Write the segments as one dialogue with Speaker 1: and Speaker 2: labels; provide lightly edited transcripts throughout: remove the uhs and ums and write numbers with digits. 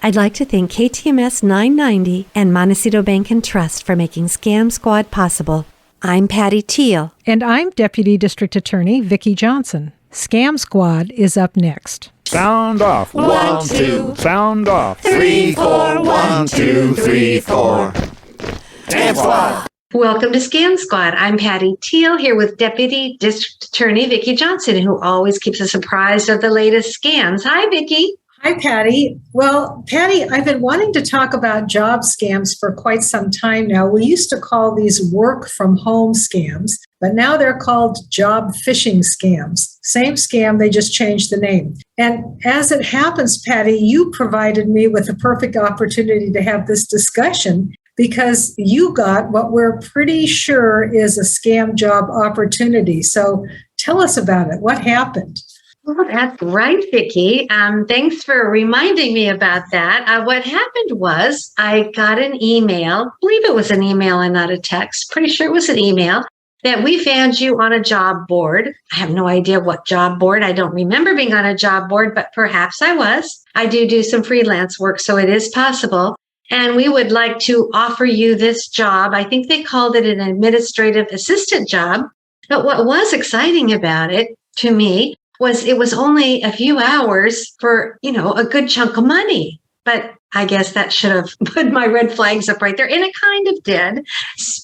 Speaker 1: I'd like to thank KTMS 990 and Montecito Bank and Trust for making Scam Squad possible. I'm Patty Teal.
Speaker 2: And I'm Deputy District Attorney Vicki Johnson. Scam Squad is up next.
Speaker 3: Sound off.
Speaker 4: 1, 2.
Speaker 3: Sound off.
Speaker 4: 3, 4. 1, 2, 3, 4. Scam Squad.
Speaker 5: Welcome to Scam Squad. I'm Patty Teal here with Deputy District Attorney Vicki Johnson, who always keeps us apprised of the latest scams. Hi, Vicki.
Speaker 2: Hi, Patty. Well, Patty, I've been wanting to talk about job scams for quite some time now. We used to call these work from home scams, but now they're called job phishing scams. Same scam, they just changed the name. And as it happens, Patty, you provided me with a perfect opportunity to have this discussion because you got what we're pretty sure is a scam job opportunity. So tell us about it. What happened?
Speaker 5: Well, that's right, Vicki. Thanks for reminding me about that. What happened was I got an email, I believe it was an email and not a text, pretty sure it was an email, that we found you on a job board. I have no idea what job board. I don't remember being on a job board, but perhaps I was. I do some freelance work, so it is possible. And we would like to offer you this job. I think they called it an administrative assistant job. But what was exciting about it to me was it was only a few hours for, a good chunk of money. But I guess that should have put my red flags up right there. And it kind of did.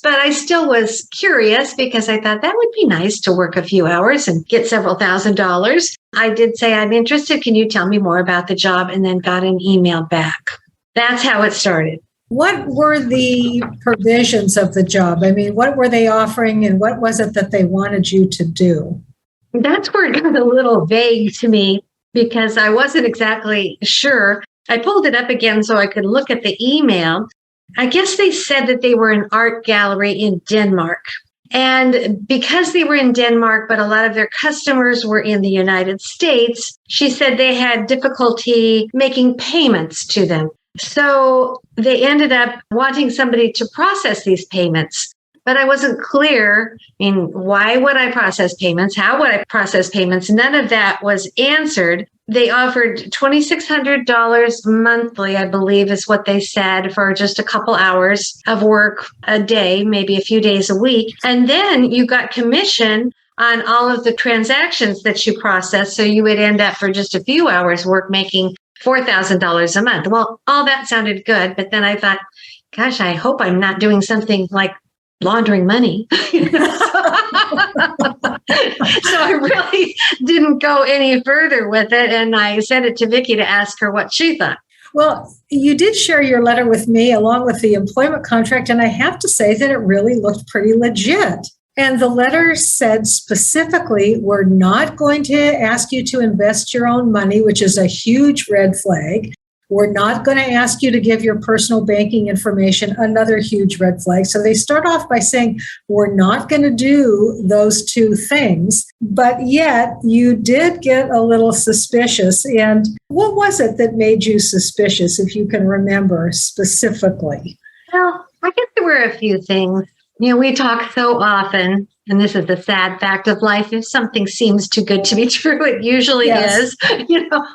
Speaker 5: But I still was curious because I thought that would be nice to work a few hours and get several $1,000s. I did say, I'm interested. Can you tell me more about the job? And then got an email back. That's how it started.
Speaker 2: What were the provisions of the job? I mean, what were they offering and what was it that they wanted you to do?
Speaker 5: That's where it got a little vague to me because I wasn't exactly sure. I pulled it up again so I could look at the email. I guess they said that they were an art gallery in Denmark. And because they were in Denmark, but a lot of their customers were in the United States, she said they had difficulty making payments to them. So they ended up wanting somebody to process these payments. But I wasn't clear. Why would I process payments? How would I process payments? None of that was answered. They offered $2,600 monthly, I believe is what they said, for just a couple hours of work a day, maybe a few days a week. And then you got commission on all of the transactions that you processed. So you would end up for just a few hours work making $4,000 a month. Well, all that sounded good. But then I thought, gosh, I hope I'm not doing something like laundering money. So I really didn't go any further with it. And I sent it to Vicki to ask her what she thought.
Speaker 2: Well, you did share your letter with me along with the employment contract. And I have to say that it really looked pretty legit. And the letter said specifically, we're not going to ask you to invest your own money, which is a huge red flag. We're not going to ask you to give your personal banking information, another huge red flag. So they start off by saying, we're not going to do those two things, but yet you did get a little suspicious. And what was it that made you suspicious, if you can remember specifically?
Speaker 5: Well, I guess there were a few things. We talk so often, and this is the sad fact of life. If something seems too good to be true, it usually is,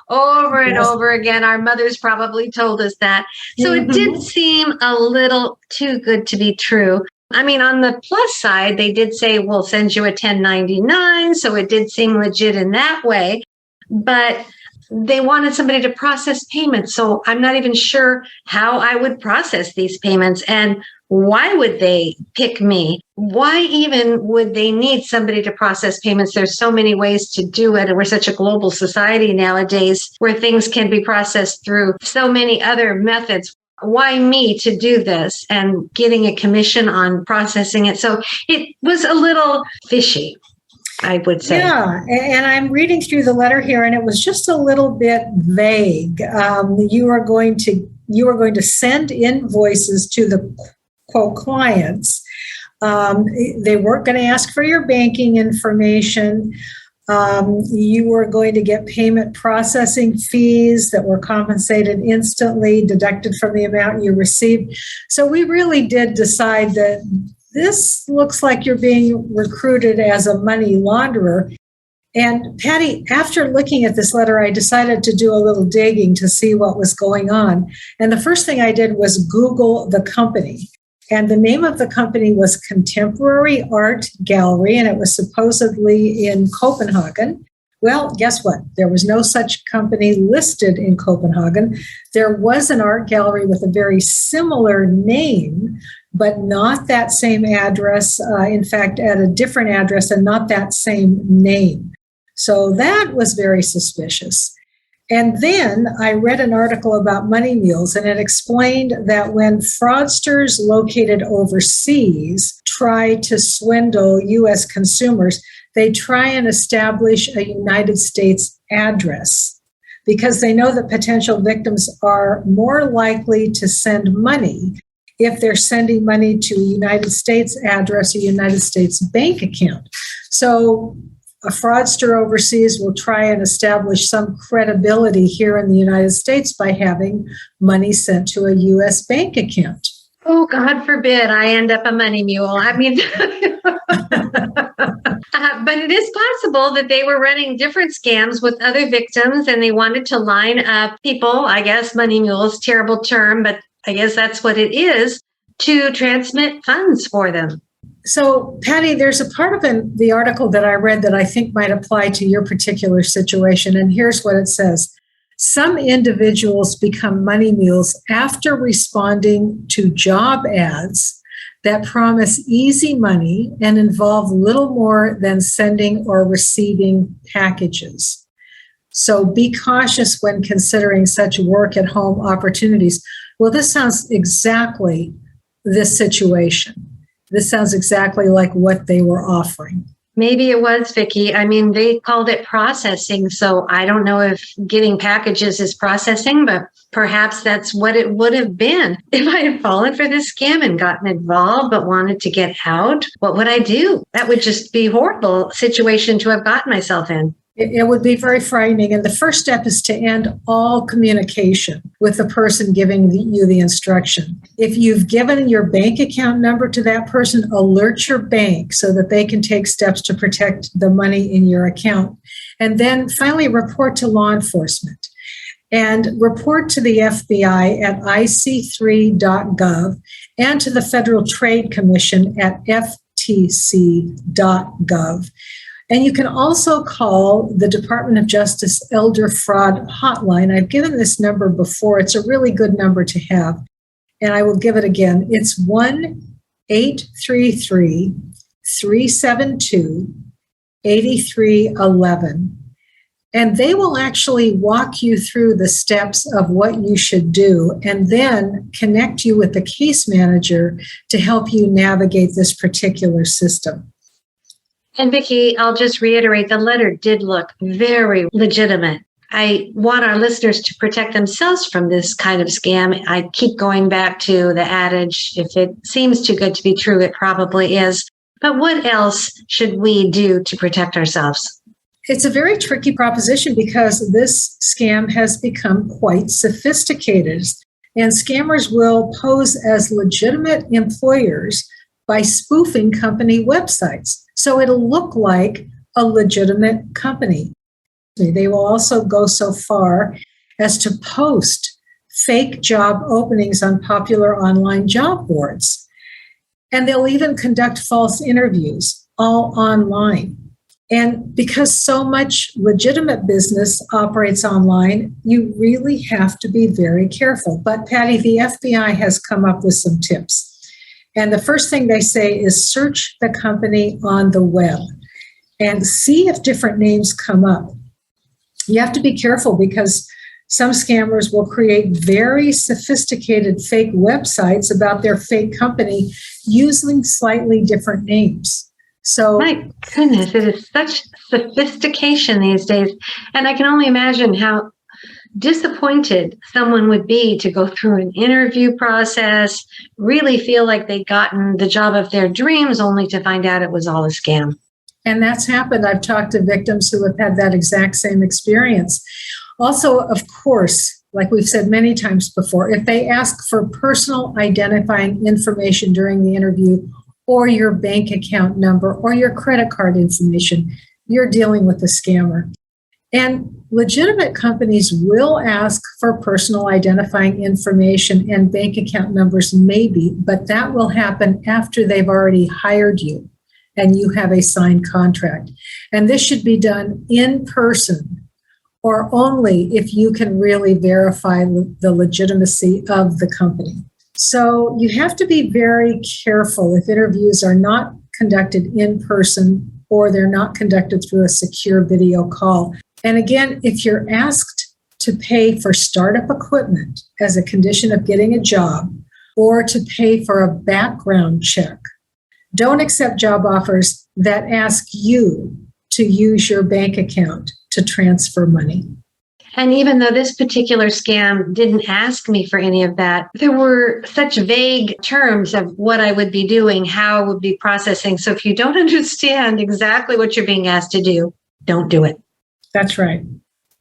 Speaker 5: over and over again. Our mothers probably told us that. So it did seem a little too good to be true. On the plus side, they did say, we'll send you a 1099. So it did seem legit in that way. But they wanted somebody to process payments. So I'm not even sure how I would process these payments. And why would they pick me? Why even would they need somebody to process payments? There's so many ways to do it. And we're such a global society nowadays where things can be processed through so many other methods. Why me to do this and getting a commission on processing it? So it was a little fishy, I would say.
Speaker 2: Yeah, and I'm reading through the letter here, and it was just a little bit vague. You were going to send invoices to the quote clients. They weren't going to ask for your banking information. You were going to get payment processing fees that were compensated instantly, deducted from the amount you received. So we really did decide that this looks like you're being recruited as a money launderer. And Patty, after looking at this letter, I decided to do a little digging to see what was going on. And the first thing I did was Google the company. And the name of the company was Contemporary Art Gallery, and it was supposedly in Copenhagen. Well, guess what? There was no such company listed in Copenhagen. There was an art gallery with a very similar name, but not that same address. In fact, at a different address and not that same name. So that was very suspicious. And then I read an article about money mules, and it explained that when fraudsters located overseas try to swindle U.S. consumers, they try and establish a United States address because they know that potential victims are more likely to send money if they're sending money to a United States address, a United States bank account. So a fraudster overseas will try and establish some credibility here in the United States by having money sent to a U.S. bank account.
Speaker 5: Oh, God forbid I end up a money mule. I mean, but it is possible that they were running different scams with other victims and they wanted to line up people, I guess money mules, terrible term, but I guess that's what it is, to transmit funds for them.
Speaker 2: So, Patty, there's a part of the article that I read that I think might apply to your particular situation. And here's what it says. Some individuals become money mules after responding to job ads that promise easy money and involve little more than sending or receiving packages. So be cautious when considering such work at home opportunities. Well, this sounds exactly this situation. This sounds exactly like what they were offering.
Speaker 5: Maybe it was, Vicki. I mean, they called it processing. So I don't know if getting packages is processing, but perhaps that's what it would have been. If I had fallen for this scam and gotten involved but wanted to get out, what would I do? That would just be a horrible situation to have gotten myself in.
Speaker 2: It would be very frightening. And the first step is to end all communication with the person giving you the instruction. If you've given your bank account number to that person, alert your bank so that they can take steps to protect the money in your account. And then finally, report to law enforcement. And report to the FBI at ic3.gov and to the Federal Trade Commission at ftc.gov. And you can also call the Department of Justice Elder Fraud Hotline. I've given this number before. It's a really good number to have. And I will give it again. It's 1-833-372-8311. And they will actually walk you through the steps of what you should do and then connect you with the case manager to help you navigate this particular system.
Speaker 5: And Vicki, I'll just reiterate, the letter did look very legitimate. I want our listeners to protect themselves from this kind of scam. I keep going back to the adage, if it seems too good to be true, it probably is. But what else should we do to protect ourselves?
Speaker 2: It's a very tricky proposition because this scam has become quite sophisticated. And scammers will pose as legitimate employers by spoofing company websites. So it'll look like a legitimate company. They will also go so far as to post fake job openings on popular online job boards. And they'll even conduct false interviews, all online. And because so much legitimate business operates online, you really have to be very careful. But Patty, the FBI has come up with some tips. And the first thing they say is search the company on the web and see if different names come up. You have to be careful because some scammers will create very sophisticated fake websites about their fake company using slightly different names. So,
Speaker 5: my goodness, it is such sophistication these days. And I can only imagine how disappointed someone would be to go through an interview process, really feel like they'd gotten the job of their dreams only to find out it was all a scam.
Speaker 2: And that's happened. I've talked to victims who have had that exact same experience. Also, of course, like we've said many times before, if they ask for personal identifying information during the interview or your bank account number or your credit card information, you're dealing with a scammer. And legitimate companies will ask for personal identifying information and bank account numbers, maybe, but that will happen after they've already hired you and you have a signed contract. And this should be done in person or only if you can really verify the legitimacy of the company. So you have to be very careful if interviews are not conducted in person or they're not conducted through a secure video call. And again, if you're asked to pay for startup equipment as a condition of getting a job or to pay for a background check, don't accept job offers that ask you to use your bank account to transfer money.
Speaker 5: And even though this particular scam didn't ask me for any of that, there were such vague terms of what I would be doing, how I would be processing. So if you don't understand exactly what you're being asked to do, don't do it.
Speaker 2: That's right.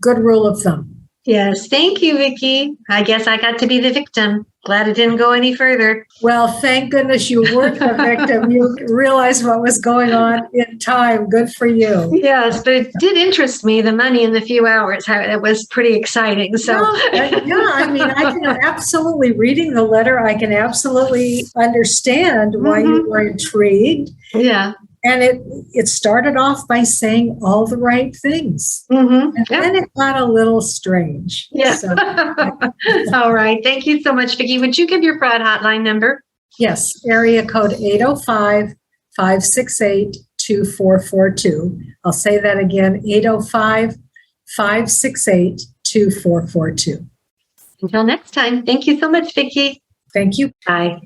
Speaker 2: Good rule of thumb.
Speaker 5: Yes. Thank you, Vicki. I guess I got to be the victim. Glad it didn't go any further.
Speaker 2: Well, thank goodness you weren't the victim. You realized what was going on in time. Good for you.
Speaker 5: Yes, but it did interest me, the money in the few hours. It was pretty exciting. So,
Speaker 2: yeah, I mean, I can absolutely, reading the letter, I can absolutely understand why you were intrigued.
Speaker 5: Yeah.
Speaker 2: And it started off by saying all the right things. And then it got a little strange.
Speaker 5: Yeah.
Speaker 2: So,
Speaker 5: all right. Thank you so much, Vicki. Would you give your fraud hotline number?
Speaker 2: yes, area code 805-568-2442. I'll say that again, 805-568-2442.
Speaker 5: Until next time. Thank you so much, Vicki.
Speaker 2: Thank you.
Speaker 5: Bye.